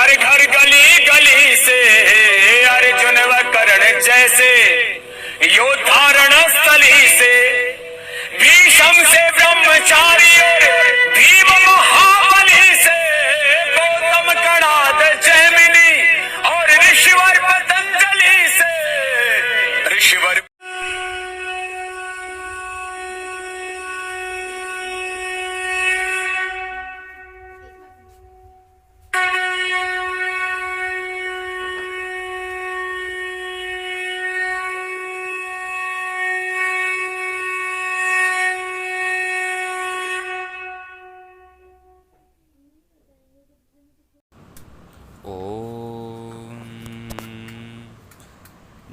घर घर गली गली से अर्जुन व कर्ण जैसे योद्धारण स्थली से भीष्म से ब्रह्मचारी और भीम महाबली से गौतम कणाद जैमिनी और ऋषिवर पतंजलि से ऋषिवर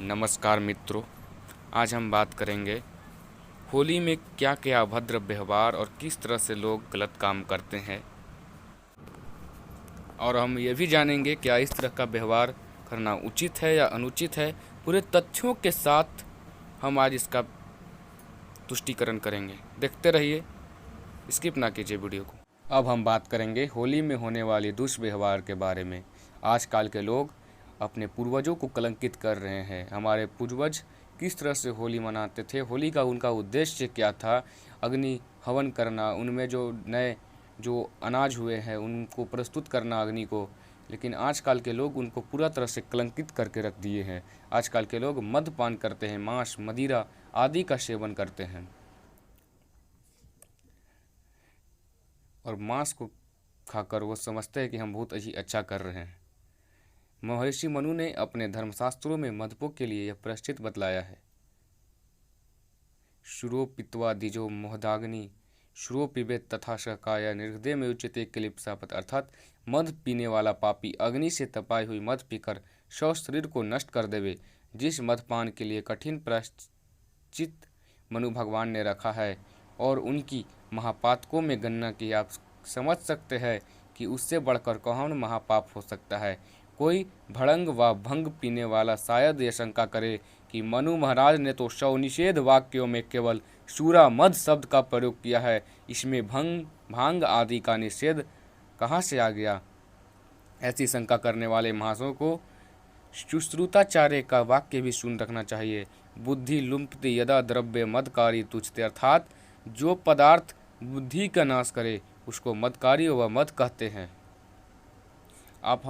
नमस्कार मित्रों, आज हम बात करेंगे होली में क्या क्या अभद्र व्यवहार और किस तरह से लोग गलत काम करते हैं। और हम ये भी जानेंगे क्या इस तरह का व्यवहार करना उचित है या अनुचित है। पूरे तथ्यों के साथ हम आज इसका तुष्टीकरण करेंगे। देखते रहिए, स्किप ना कीजिए वीडियो को। अब हम बात करेंगे होली में होने वाले दुष्व्यवहार के बारे में। आजकल के लोग अपने पूर्वजों को कलंकित कर रहे हैं। हमारे पूर्वज किस तरह से होली मनाते थे, होली का उनका उद्देश्य क्या था, अग्नि हवन करना, उनमें जो नए जो अनाज हुए हैं उनको प्रस्तुत करना अग्नि को। लेकिन आजकल के लोग उनको पूरा तरह से कलंकित करके रख दिए हैं। आजकल के लोग मद्यपान करते हैं, मांस मदिरा आदि का सेवन करते हैं और मांस को खाकर वो समझते हैं कि हम बहुत ही अच्छा कर रहे हैं। महर्षि मनु ने अपने धर्मशास्त्रों में मद्यपों के लिए यह प्रायश्चित बतलाया है। शुरो पित्वा दिजो मोहदाग्नि शुरो पिबेत तथा शकाय निर्हृदय में उच्यते क्लिप्सापत, अर्थात मद पीने वाला पापी अग्नि से तपाई हुई मद पीकर शव शरीर को नष्ट कर देवे। जिस मदपान के लिए कठिन प्रायश्चित मनु भगवान ने रखा है और उनकी महापातकों में गणना की, आप समझ सकते हैं कि उससे बढ़कर कौन महापाप हो सकता है। कोई भड़ंग व भंग पीने वाला शायद ये शंका करे कि मनु महाराज ने तो शव निषेध वाक्यों में केवल शूरा मद शब्द का प्रयोग किया है, इसमें भांग आदि का निषेध कहाँ से आ गया। ऐसी शंका करने वाले महाशयों को सुश्रुताचार्य का वाक्य भी सुन रखना चाहिए। बुद्धि लुम्पति यदा द्रव्य मदकारी तुच्छते, अर्थात जो पदार्थ बुद्धि का नाश करे उसको मदकारी व मद कहते हैं। आप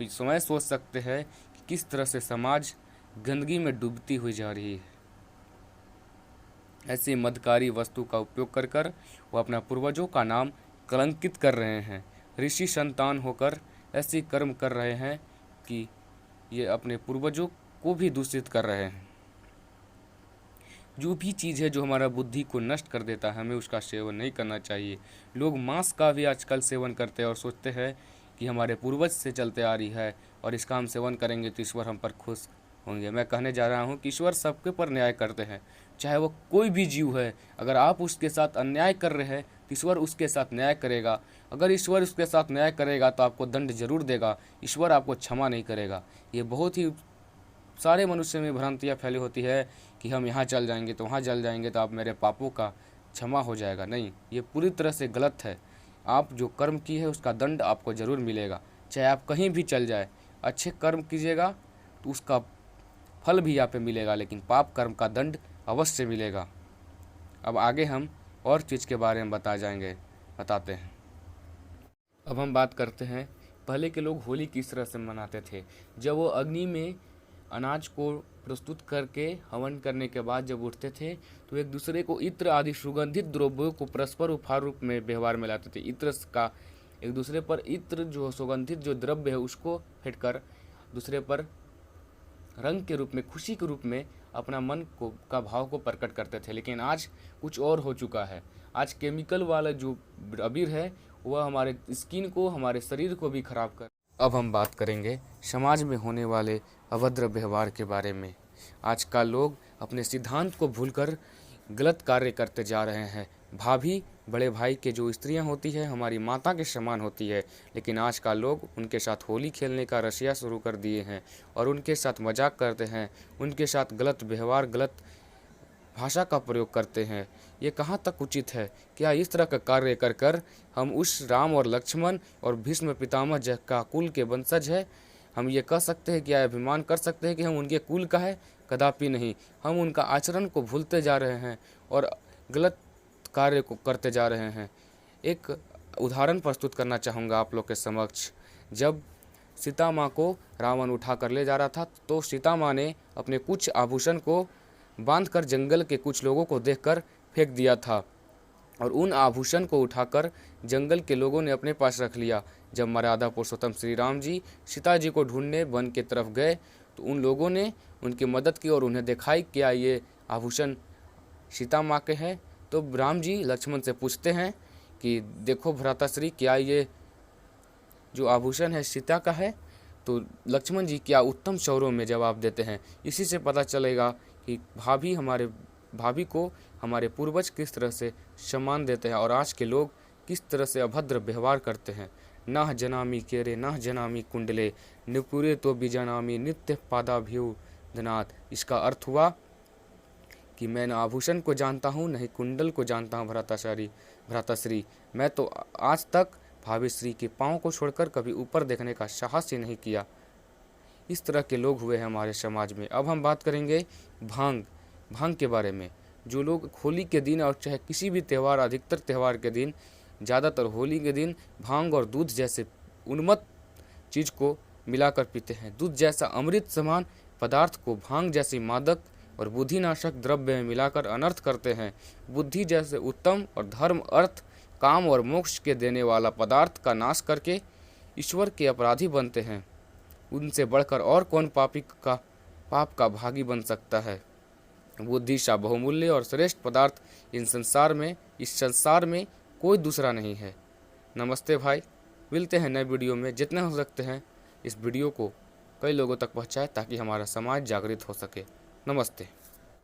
समय सोच सकते हैं कि किस तरह से समाज गंदगी में डूबती हुई जा रही है। ऐसी मदकारी वस्तु का उपयोग कर वो अपना पूर्वजों का नाम कलंकित कर रहे हैं। ऋषि संतान होकर ऐसे कर्म कर रहे हैं कि ये अपने पूर्वजों को भी दूषित कर रहे हैं। जो भी चीज़ है जो हमारा बुद्धि को नष्ट कर देता है, हमें उसका सेवन नहीं करना चाहिए। लोग मांस का भी आजकल सेवन करते हैं और सोचते हैं कि हमारे पूर्वज से चलते आ रही है और इसका हम सेवन करेंगे तो ईश्वर हम पर खुश होंगे। मैं कहने जा रहा हूँ कि ईश्वर सबके पर न्याय करते हैं, चाहे वो कोई भी जीव है। अगर आप उसके साथ अन्याय कर रहे हैं तो ईश्वर उसके साथ न्याय करेगा। अगर ईश्वर उसके साथ न्याय करेगा तो आपको दंड जरूर देगा, ईश्वर आपको क्षमा नहीं करेगा। ये बहुत ही सारे मनुष्य में भ्रांतियाँ फैली होती है कि हम यहाँ चल जाएंगे तो वहाँ जल जाएंगे तो आप मेरे पापों का क्षमा हो जाएगा। नहीं, ये पूरी तरह से गलत है। आप जो कर्म की है उसका दंड आपको ज़रूर मिलेगा, चाहे आप कहीं भी चल जाए। अच्छे कर्म कीजिएगा तो उसका फल भी यहाँ पे मिलेगा, लेकिन पाप कर्म का दंड अवश्य मिलेगा। अब आगे हम और चीज़ के बारे में बताते हैं। अब हम बात करते हैं पहले के लोग होली किस तरह से मनाते थे। जब वो अग्नि में अनाज को प्रस्तुत करके हवन करने के बाद जब उठते थे तो एक दूसरे को इत्र आदि सुगंधित द्रव्यों को परस्पर उपहार रूप में व्यवहार में लाते थे। इत्र का एक दूसरे पर इत्र जो सुगंधित जो द्रव्य है उसको फेंककर दूसरे पर रंग के रूप में, खुशी के रूप में अपना मन को का भाव को प्रकट करते थे। लेकिन आज कुछ और हो चुका है। आज केमिकल वाला जो अबीर है वह हमारे स्किन को, हमारे शरीर को भी खराब कर। अब हम बात करेंगे समाज में होने वाले अभद्र व्यवहार के बारे में। आजकल लोग अपने सिद्धांत को भूलकर गलत कार्य करते जा रहे हैं। भाभी बड़े भाई के जो स्त्रियां होती है हमारी माता के समान होती है, लेकिन आजकल लोग उनके साथ होली खेलने का रसिया शुरू कर दिए हैं और उनके साथ मजाक करते हैं, उनके साथ गलत व्यवहार, गलत भाषा का प्रयोग करते हैं। ये कहाँ तक उचित है? क्या इस तरह का कार्य कर कर हम उस राम और लक्ष्मण और भीष्म पितामह का कुल के वंशज है? हम ये कह सकते हैं, क्या अभिमान कर सकते हैं कि हम उनके कुल का है? कदापि नहीं। हम उनका आचरण को भूलते जा रहे हैं और गलत कार्य को करते जा रहे हैं। एक उदाहरण प्रस्तुत करना चाहूँगा आप लोग के समक्ष। जब सीता माँ को रावण उठा कर ले जा रहा था तो सीता माँ ने अपने कुछ आभूषण को बांधकर जंगल के कुछ लोगों को देखकर फेंक दिया था और उन आभूषण को उठाकर जंगल के लोगों ने अपने पास रख लिया। जब मर्यादा पुरुषोत्तम श्री राम जी सीता जी को ढूंढने वन की तरफ गए तो उन लोगों ने उनकी मदद की और उन्हें दिखाई क्या ये आभूषण सीता माँ के हैं। तो राम जी लक्ष्मण से पूछते हैं कि देखो भ्राताश्री, क्या ये जो आभूषण है सीता का है? तो लक्ष्मण जी क्या उत्तम शौर्यों में जवाब देते हैं। इसी से पता चलेगा कि भाभी को हमारे पूर्वज किस तरह से सम्मान देते हैं और आज के लोग किस तरह से अभद्र व्यवहार करते हैं। नह जनामी केरे नह जनामी कुंडले निपुरे तो बीजानामी नित्य पादाभ्युधनाथ। इसका अर्थ हुआ कि मैं न आभूषण को जानता हूँ नहीं कुंडल को जानता हूँ भ्राताश्री। मैं तो आज तक भाभी श्री के पाँव को छोड़कर कभी ऊपर देखने का साहस ही नहीं किया। इस तरह के लोग हुए हैं हमारे समाज में। अब हम बात करेंगे भांग के बारे में। जो लोग होली के दिन और चाहे किसी भी त्यौहार, अधिकतर त्यौहार के दिन, ज़्यादातर होली के दिन भांग और दूध जैसे उन्मत्त चीज़ को मिलाकर पीते हैं। दूध जैसा अमृत समान पदार्थ को भांग जैसी मादक और बुद्धिनाशक द्रव्य में मिलाकर अनर्थ करते हैं। बुद्धि जैसे उत्तम और धर्म, अर्थ, काम और मोक्ष के देने वाला पदार्थ का नाश करके ईश्वर के अपराधी बनते हैं। उनसे बढ़कर और कौन पाप का भागी बन सकता है? बुद्धि सा बहुमूल्य और श्रेष्ठ पदार्थ इस संसार में कोई दूसरा नहीं है। नमस्ते भाई, मिलते हैं नए वीडियो में। जितने हो सकते हैं इस वीडियो को कई लोगों तक पहुंचाएं ताकि हमारा समाज जागृत हो सके। नमस्ते।